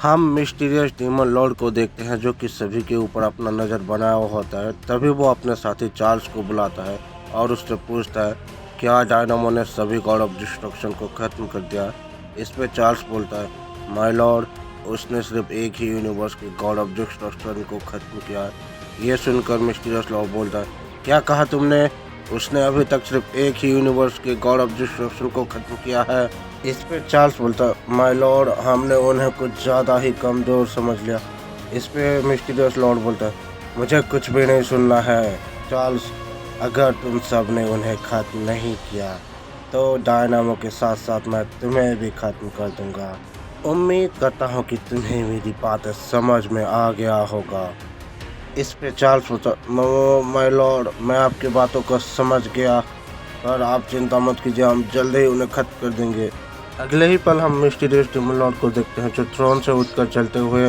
हम mysterious demon Lord को देखते हैं जो कि सभी के ऊपर अपना नज़र बनाया हुआ होता है। तभी वो अपने साथी चार्ल्स को बुलाता है और उससे पूछता है क्या डायनामो ने सभी गॉड ऑफ डिस्ट्रक्शन को ख़त्म कर दिया। इस पे चार्ल्स बोलता है माय लॉर्ड, उसने सिर्फ एक ही यूनिवर्स के गॉड ऑफ डिस्ट्रक्शन को ख़त्म किया। ये सुनकर मिस्टीरियस लॉर्ड बोलता है क्या कहा तुमने? उसने अभी तक सिर्फ एक ही यूनिवर्स के गॉड ऑफ डिस्ट्रक्शन को ख़त्म किया है। इस पे चार्ल्स बोलता माय लॉर्ड, हमने उन्हें कुछ ज़्यादा ही कमज़ोर समझ लिया। इस पे मिस्टीरियस लॉर्ड बोलता है मुझे कुछ भी नहीं सुनना है चार्ल्स, अगर तुम सब ने उन्हें ख़त्म नहीं किया तो डायनामो के साथ साथ मैं तुम्हें भी ख़त्म कर दूंगा। उम्मीद करता हूँ कि तुम्हें मेरी बातें समझ में आ गया होगा। इस पे चार्ल्स बोलता माय लॉर्ड, मैं आपकी बातों को समझ गया, पर आप चिंता मत कीजिए, हम जल्द ही उन्हें खत्म कर देंगे। अगले ही पल हम मिस्टीरियस डीमन लॉर्ड को देखते हैं जो थ्रोन से उठकर चलते हुए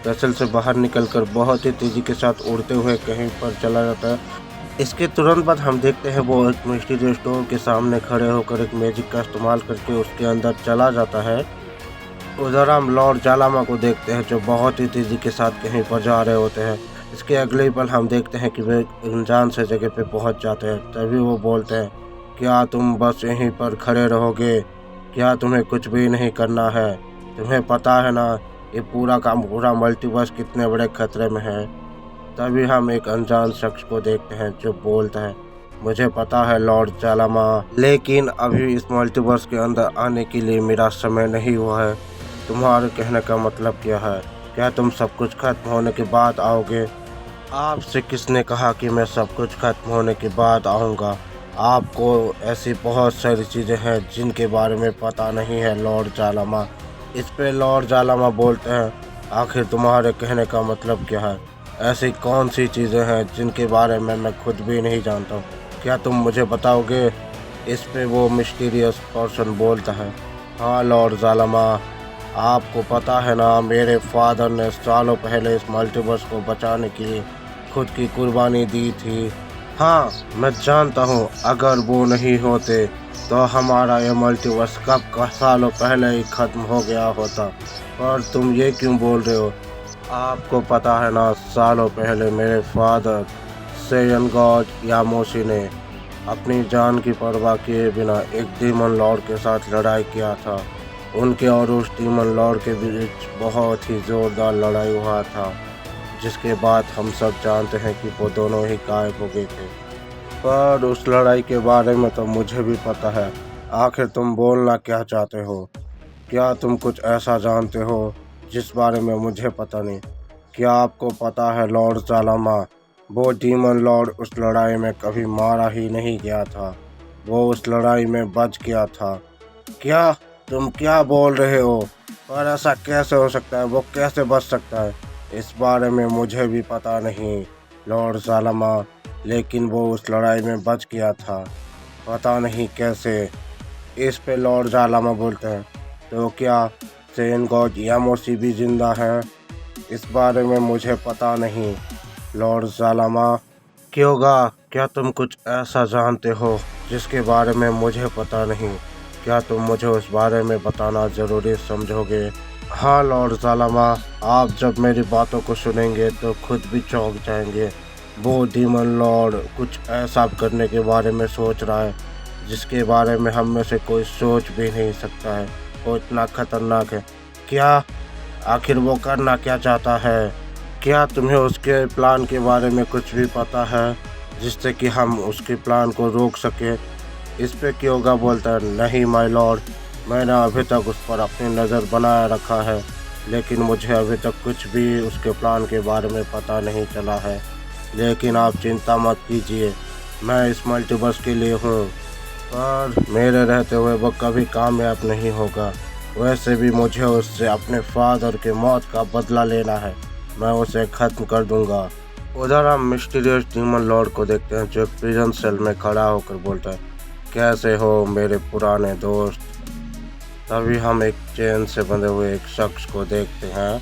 वेसल से बाहर निकलकर बहुत ही तेज़ी के साथ उड़ते हुए कहीं पर चला जाता है। इसके तुरंत बाद हम देखते हैं वो एक मिस्टीरियस डोर के सामने खड़े होकर एक मैजिक का इस्तेमाल करके उसके अंदर चला जाता है। उधर हम लॉर्ड जालामा को देखते हैं जो बहुत ही तेज़ी के साथ कहीं पर जा रहे होते हैं। इसके अगले ही पल हम देखते हैं कि वे अनजान से जगह पे पहुंच जाते हैं। तभी वो बोलते हैं क्या तुम बस यहीं पर खड़े रहोगे? क्या तुम्हें कुछ भी नहीं करना है? तुम्हें पता है ना ये पूरा का पूरा मल्टीवर्स कितने बड़े खतरे में है। तभी हम एक अनजान शख्स को देखते हैं जो बोलता है मुझे पता है लॉर्ड जालामा, लेकिन अभी इस मल्टीवर्स के अंदर आने के लिए मेरा समय नहीं हुआ है। तुम्हारे कहने का मतलब क्या है? क्या तुम सब कुछ खत्म होने के बाद आओगे? आपसे किसने कहा कि मैं सब कुछ खत्म होने के बाद आऊँगा? आपको ऐसी बहुत सारी चीज़ें हैं जिनके बारे में पता नहीं है लॉर्ड जालामा। इस पे लॉर्ड जालामा बोलते हैं आखिर तुम्हारे कहने का मतलब क्या है? ऐसी कौन सी चीज़ें हैं जिनके बारे में मैं खुद भी नहीं जानता हूँ? क्या तुम मुझे बताओगे? इस पे वो मिस्टीरियस पर्सन बोलता है हाँ लॉर्ड जालामा, आपको पता है ना मेरे फादर ने सालों पहले इस मल्टीवर्स को बचाने के लिए खुद की कुर्बानी दी थी। हाँ मैं जानता हूँ अगर वो नहीं होते तो हमारा ये मल्टीवर्स कब का सालों पहले ही ख़त्म हो गया होता। पर तुम ये क्यों बोल रहे हो? आपको पता है ना सालों पहले मेरे फादर सेयन गॉड यामोशी ने अपनी जान की परवाह किए बिना एक डीमन लॉर्ड के साथ लड़ाई किया था। उनके और उस डीमन लॉर्ड के बीच बहुत ही ज़ोरदार लड़ाई हुआ था, जिसके बाद हम सब जानते हैं कि वो दोनों ही गायब हो गए थे। पर उस लड़ाई के बारे में तो मुझे भी पता है। आखिर तुम बोलना क्या चाहते हो? क्या तुम कुछ ऐसा जानते हो जिस बारे में मुझे पता नहीं? क्या आपको पता है लॉर्ड जालामा, वो डीमन लॉर्ड उस लड़ाई में कभी मारा ही नहीं गया था, वो उस लड़ाई में बच गया था। क्या तुम क्या बोल रहे हो? पर ऐसा कैसे हो सकता है? वो कैसे बच सकता है? इस बारे में मुझे भी पता नहीं लॉर्ड जालामा, लेकिन वो उस लड़ाई में बच गया था, पता नहीं कैसे। इस पे लॉर्ड जालामा बोलते हैं तो क्या सेन गॉड यामोशी भी जिंदा हैं? इस बारे में मुझे पता नहीं लॉर्ड जालामा। क्योंगा क्या तुम कुछ ऐसा जानते हो जिसके बारे में मुझे पता नहीं? क्या तुम मुझे उस बारे में बताना ज़रूरी समझोगे? हाँ लॉर्ड जालामा, आप जब मेरी बातों को सुनेंगे तो खुद भी चौंक जाएंगे। वो डीमन लॉर्ड कुछ ऐसा करने के बारे में सोच रहा है जिसके बारे में हम में से कोई सोच भी नहीं सकता है। वो इतना खतरनाक है। क्या? आखिर वो करना क्या चाहता है? क्या तुम्हें उसके प्लान के बारे में कुछ भी पता है जिससे कि हम उसके प्लान को रोक सकें? इस पे क्योगा बोलता है नहीं माय लॉर्ड, मैंने अभी तक उस पर अपनी नज़र बनाए रखा है, लेकिन मुझे अभी तक कुछ भी उसके प्लान के बारे में पता नहीं चला है। लेकिन आप चिंता मत कीजिए, मैं इस मल्टीवर्स के लिए हूँ, पर मेरे रहते हुए वो कभी कामयाब नहीं होगा। वैसे भी मुझे उससे अपने फादर के मौत का बदला लेना है, मैं उसे ख़त्म कर दूंगा। उधर हम मिस्टीरियस डीमन लॉर्ड को देखते हैं जो प्रिजन सेल में खड़ा होकर बोलता है कैसे हो मेरे पुराने दोस्त। तभी हम एक चेन से बंधे हुए एक शख्स को देखते हैं